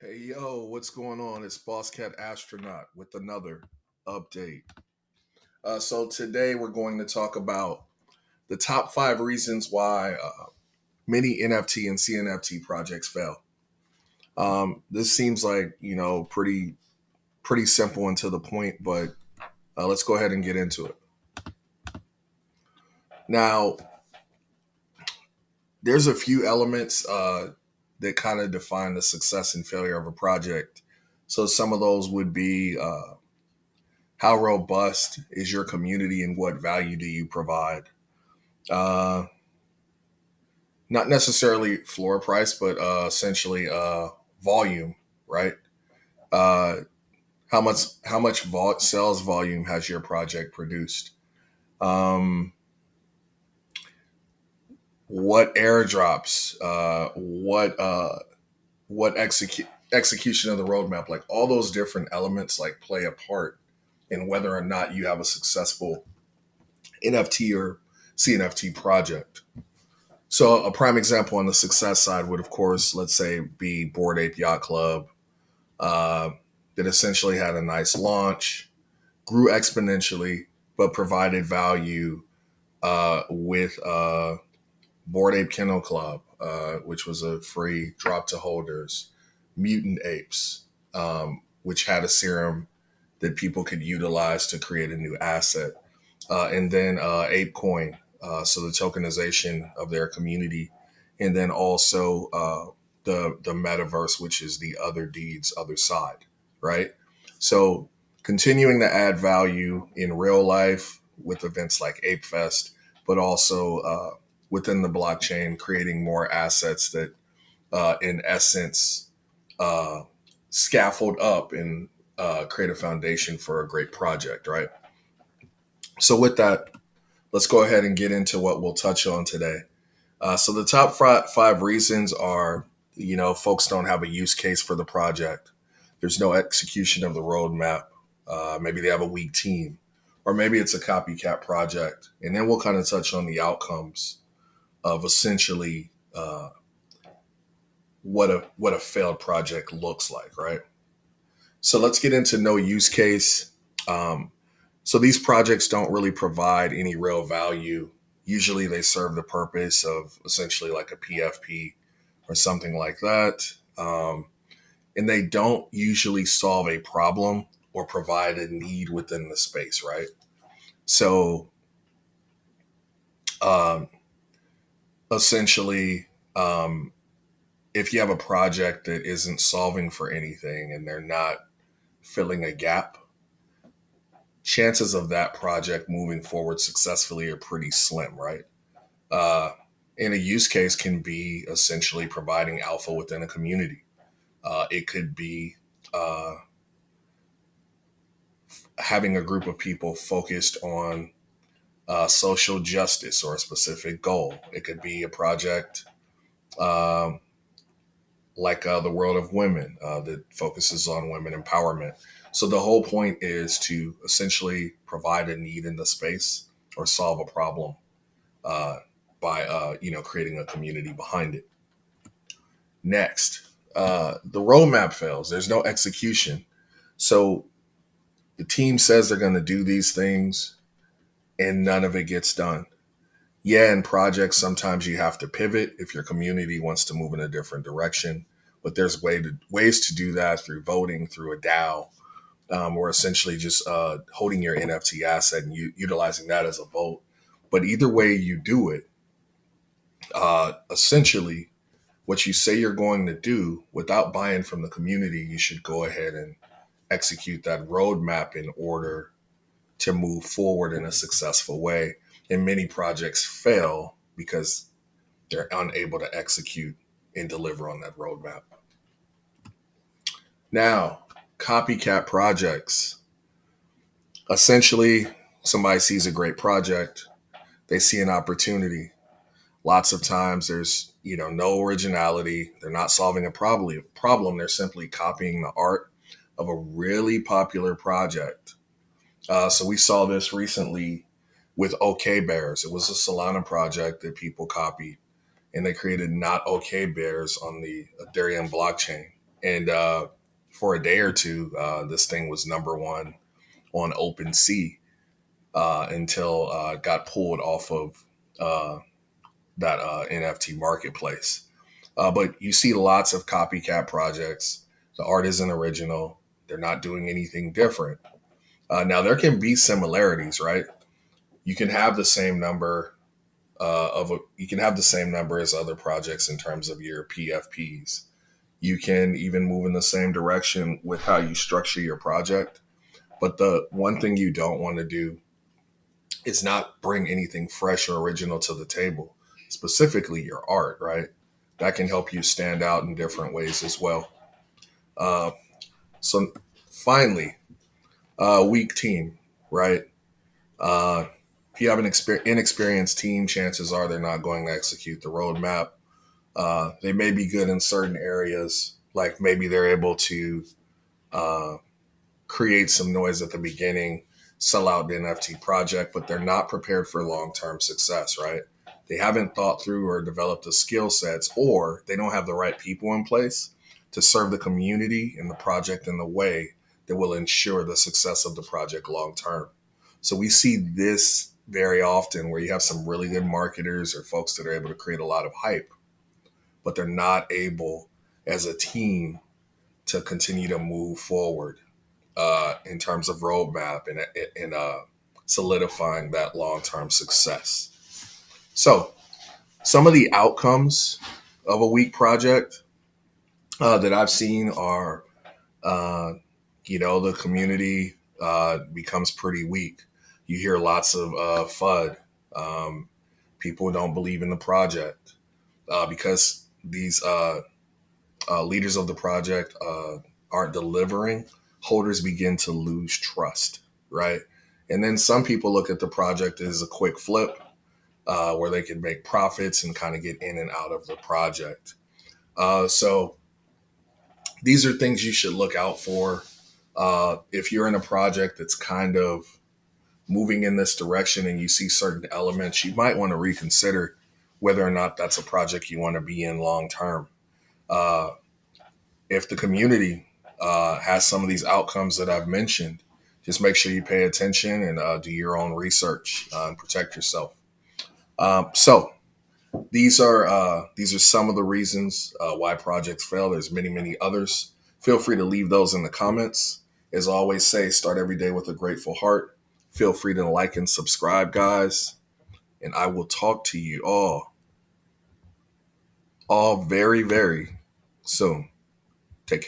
Hey yo, what's going on? It's Boss Cat Astronaut with another update. So today we're going to talk about the top 5 reasons why many NFT and CNFT projects fail. This seems like pretty simple and to the point, but let's go ahead and get into it. Now, there's a few elements that kind of define the success and failure of a project. So some of those would be how robust is your community and what value do you provide? Uh, Not necessarily floor price, but essentially volume, right? Uh, how much sales volume has your project produced? Um, what airdrops? What execution of the roadmap? Like all those different elements, like play a part in whether or not you have a successful NFT or CNFT project. So a prime example on the success side would, of course, let's say, be Bored Ape Yacht Club, uh, that essentially had a nice launch, grew exponentially, but provided value with Bored Ape Kennel Club, which was a free drop to holders, Mutant Apes, which had a serum that people could utilize to create a new asset, and then ApeCoin, so the tokenization of their community, and then also the metaverse, which is the other deeds, other side, right? So continuing to add value in real life with events like Ape Fest, but also within the blockchain, creating more assets that, in essence, uh, scaffold up and create a foundation for a great project, right? So with that, let's go ahead and get into what we'll touch on today. So the top five reasons are, folks don't have a use case for the project. There's no execution of the roadmap. Maybe they have a weak team, or maybe it's a copycat project. And then we'll kind of touch on the outcomes of essentially what a failed project looks like, right? So let's get into no use case. Um, so these projects don't really provide any real value. Usually they serve the purpose of essentially like a PFP or something like that. And they don't usually solve a problem or provide a need within the space, right? So um, essentially, um, if you have a project that isn't solving for anything and they're not filling a gap, chances of that project moving forward successfully are pretty slim, right? Uh, and a use case can be essentially providing alpha within a community. It could be uh, having a group of people focused on social justice or a specific goal. It could be a project um, like the World of Women that focuses on women empowerment. So the whole point is to essentially provide a need in the space or solve a problem uh, by creating a community behind it. Next, the roadmap fails. There's no execution. So the team says they're going to do these things, and none of it gets done. Yeah, in projects, sometimes you have to pivot if your community wants to move in a different direction. But there's ways to do that through voting, through a DAO, or essentially just holding your NFT asset and utilizing that as a vote. But either way you do it, essentially, what you say you're going to do without buy-in from the community, you should go ahead and execute that roadmap in order to move forward in a successful way. And many projects fail because they're unable to execute and deliver on that roadmap. Now, copycat projects. Essentially, somebody sees a great project, they see an opportunity. Lots of times there's, no originality. They're not solving a problem. They're simply copying the art of a really popular project. So we saw this recently with OK Bears. It was a Solana project that people copied, and they created not OK Bears on the Ethereum blockchain. And for a day or two, this thing was number one on OpenSea until it got pulled off of that NFT marketplace. But you see lots of copycat projects. The art isn't original. They're not doing anything different. Now there can be similarities, right? You can have the same number you can have the same number as other projects in terms of your PFPs. You can even move in the same direction with how you structure your project. But the one thing you don't want to do is not bring anything fresh or original to the table, specifically your art, right? That can help you stand out in different ways as well. Uh, so finally, weak team, right? Uh, if you have an inexperienced team, chances are they're not going to execute the roadmap. They may be good in certain areas, like maybe they're able to uh, create some noise at the beginning, sell out the NFT project, but they're not prepared for long term success, right? They haven't thought through or developed the skill sets, or they don't have the right people in place to serve the community and the project in the way that will ensure the success of the project long term. So we see this very often where you have some really good marketers or folks that are able to create a lot of hype, but they're not able as a team to continue to move forward in terms of roadmap and solidifying that long term success. So, some of the outcomes of a weak project that I've seen are, uh, the community becomes pretty weak. You hear lots of FUD. Um, People don't believe in the project because these leaders of the project aren't delivering. Holders begin to lose trust, right? And then some people look at the project as a quick flip where they can make profits and kind of get in and out of the project. So these are things you should look out for. If you're in a project that's kind of moving in this direction and you see certain elements, you might want to reconsider whether or not that's a project you want to be in long term. Uh, if the community has some of these outcomes that I've mentioned, just make sure you pay attention and do your own research and protect yourself. So these are some of the reasons why projects fail. There's many others. Feel free to leave those in the comments. As I always say, start every day with a grateful heart. Feel free to like and subscribe, guys, and I will talk to you all very soon.